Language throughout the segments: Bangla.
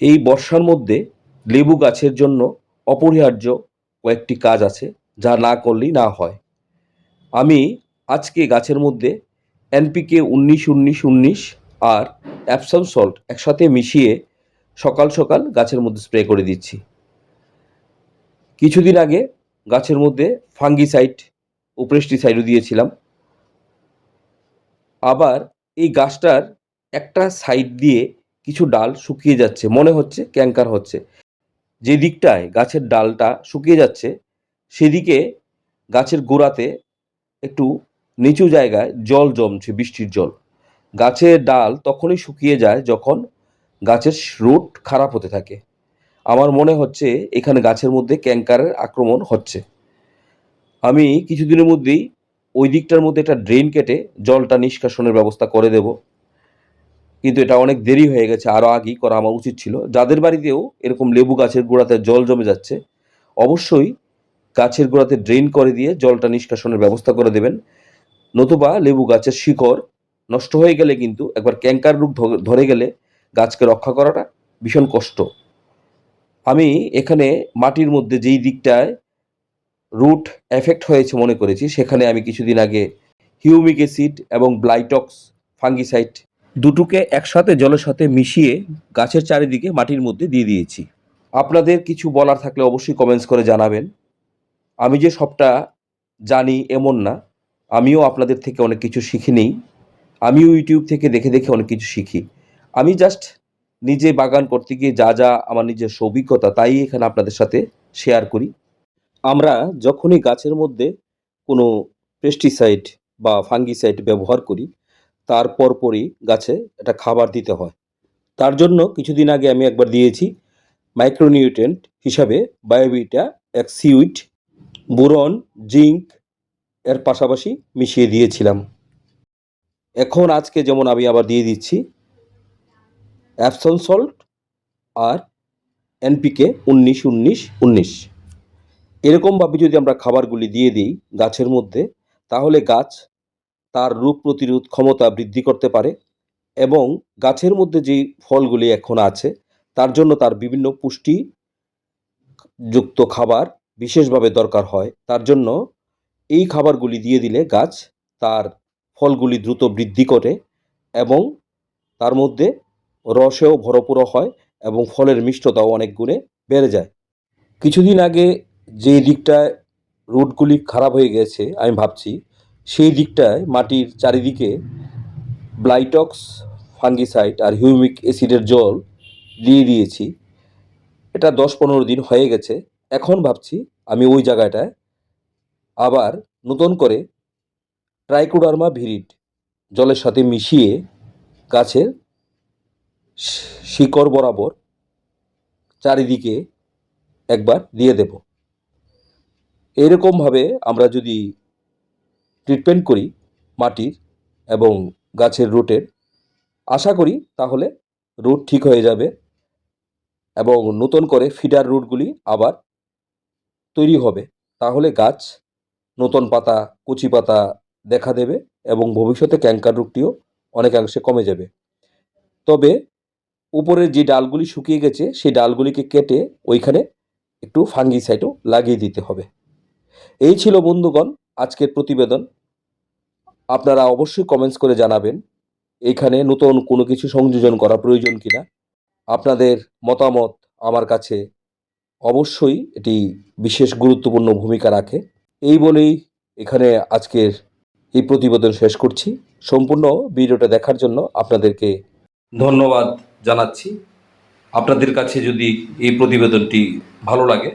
এই বর্ষার মধ্যে লেবু গাছের জন্য অপরিহার্য কয়েকটি কাজ আছে, যা না করলেই না হয়। আমি আজকে গাছের মধ্যে এনপিকে 19-19-19 আর অ্যাপসম সল্ট একসাথে মিশিয়ে সকাল সকাল গাছের মধ্যে স্প্রে করে দিচ্ছি। কিছুদিন আগে গাছের মধ্যে ফাঙ্গিসাইড ও পেস্টিসাইডও দিয়েছিলাম। আবার এই গাছটার একটা সাইড দিয়ে কিছু ডাল শুকিয়ে যাচ্ছে, মনে হচ্ছে ক্যাঙ্কার হচ্ছে। যে দিকটায় গাছের ডালটা শুকিয়ে যাচ্ছে সেদিকে গাছের গোড়াতে একটু নিচু জায়গায় জল জমছে, বৃষ্টির জল। গাছের ডাল তখনই শুকিয়ে যায় যখন গাছের রুট খারাপ হতে থাকে। আমার মনে হচ্ছে এখানে গাছের মধ্যে ক্যাঙ্কারের আক্রমণ হচ্ছে। আমি কিছুদিনের মধ্যেই ওই দিকটার মধ্যে একটা ড্রেন কেটে জলটা নিষ্কাশনের ব্যবস্থা করে দেব, কিন্তু এটা অনেক দেরি হয়ে গেছে, আরও আগেই করা আমার উচিত ছিল। যাদের বাড়িতেও এরকম লেবু গাছের গোড়াতে জল জমে যাচ্ছে, অবশ্যই গাছের গোড়াতে ড্রেন করে দিয়ে জলটা নিষ্কাশনের ব্যবস্থা করে দেবেন। নতুবা লেবু গাছের শিকড় নষ্ট হয়ে গেলে কিন্তু একবার ক্যাঙ্কার রোগ ধরে গেলে গাছকে রক্ষা করাটা ভীষণ কষ্ট। আমি এখানে মাটির মধ্যে যেই দিকটায় রুট এফেক্ট হয়েছে মনে করেছি, সেখানে আমি কিছুদিন আগে হিউমিক অ্যাসিড এবং ব্লাইটক্স ফাঙ্গিসাইড দুটোকে একসাথে জলের সাথে মিশিয়ে গাছের চারিদিকে মাটির মধ্যে দিয়ে দিয়েছি। আপনাদের কিছু বলার থাকলে অবশ্যই কমেন্টস করে জানাবেন। আমি যে সবটা জানি এমন না, আমিও আপনাদের থেকে অনেক কিছু শিখে নিই। আমিও ইউটিউব থেকে দেখে দেখে অনেক কিছু শিখি। আমি জাস্ট নিজে বাগান করতে গিয়ে যা যা আমার নিজস্ব অভিজ্ঞতা তাই এখানে আপনাদের সাথে শেয়ার করি। আমরা যখনই গাছের মধ্যে কোনো পেস্টিসাইড বা ফাঙ্গিসাইড ব্যবহার করি, তার পরপরই গাছে একটা খাবার দিতে হয়। তার জন্য কিছুদিন আগে আমি একবার দিয়েছি মাইক্রোনিউট্রিয়েন্ট হিসাবে বায়োভিটা এক্সিউইট, বোরন, জিঙ্ক এর পাশাপাশি মিশিয়ে দিয়েছিলাম। এখন আজকে যেমন আমি আবার দিয়ে দিচ্ছি অ্যাপসম সল্ট আর এনপিকে 19-19-19। এরকমভাবে যদি আমরা খাবারগুলি দিয়ে দিই গাছের মধ্যে, তাহলে গাছ তার রোগ প্রতিরোধ ক্ষমতা বৃদ্ধি করতে পারে এবং গাছের মধ্যে যেই ফলগুলি এখন আছে তার জন্য তার বিভিন্ন পুষ্টিযুক্ত খাবার বিশেষভাবে দরকার হয়। তার জন্য এই খাবারগুলি দিয়ে দিলে গাছ তার ফলগুলি দ্রুত বৃদ্ধি করে এবং তার মধ্যে রসেও ভরপুর হয় এবং ফলের মিষ্টতাও অনেক গুণে বেড়ে যায়। কিছুদিন আগে যে দিকটায় রুটগুলি খারাপ হয়ে গেছে আমি ভাবছি সেই দিকটায় মাটির চারিদিকে ব্লাইটক্স ফাঙ্গিসাইড আর হিউমিক অ্যাসিডের জল দিয়ে দিয়েছি। এটা 10-15 দিন হয়ে গেছে। এখন ভাবছি আমি ওই জায়গাটায় আবার নতুন করে ট্রাইকোডার্মা ভিরিড জলের সাথে মিশিয়ে গাছের শিকড় বরাবর চারিদিকে একবার দিয়ে দেব। এরকমভাবে আমরা যদি ট্রিটমেন্ট করি মাটির এবং গাছের রুটের, আশা করি তাহলে রুট ঠিক হয়ে যাবে এবং নতুন করে ফিডার রুটগুলি আবার তৈরি হবে। তাহলে গাছ নতুন পাতা, কচি পাতা দেখা দেবে এবং ভবিষ্যতে ক্যাঙ্কার রোগটিও অনেকাংশে কমে যাবে। তবে উপরের যে ডালগুলি শুকিয়ে গেছে সেই ডালগুলিকে কেটে ওইখানে একটু ফাঙ্গিসাইডও লাগিয়ে দিতে হবে। এই ছিল বন্ধুগণ আজকের প্রতিবেদন। আপনারা অবশ্যই কমেন্টস করে জানাবেন এইখানে নতুন কোনো কিছু সংযোজন করা প্রয়োজন কিনা। আপনাদের মতামত আমার কাছে অবশ্যই এটি বিশেষ গুরুত্বপূর্ণ ভূমিকা রাখে। এই বলেই এখানে আজকের এই প্রতিবেদন শেষ করছি। সম্পূর্ণ ভিডিওটা দেখার জন্য আপনাদেরকে ধন্যবাদ জানাচ্ছি। আপনাদের কাছে যদি এই প্রতিবেদনটি ভালো লাগে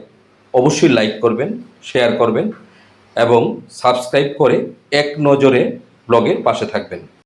অবশ্যই লাইক করবেন, শেয়ার করবেন এবং সাবস্ক্রাইব করে এক নজরে ব্লগের পাশে থাকবেন।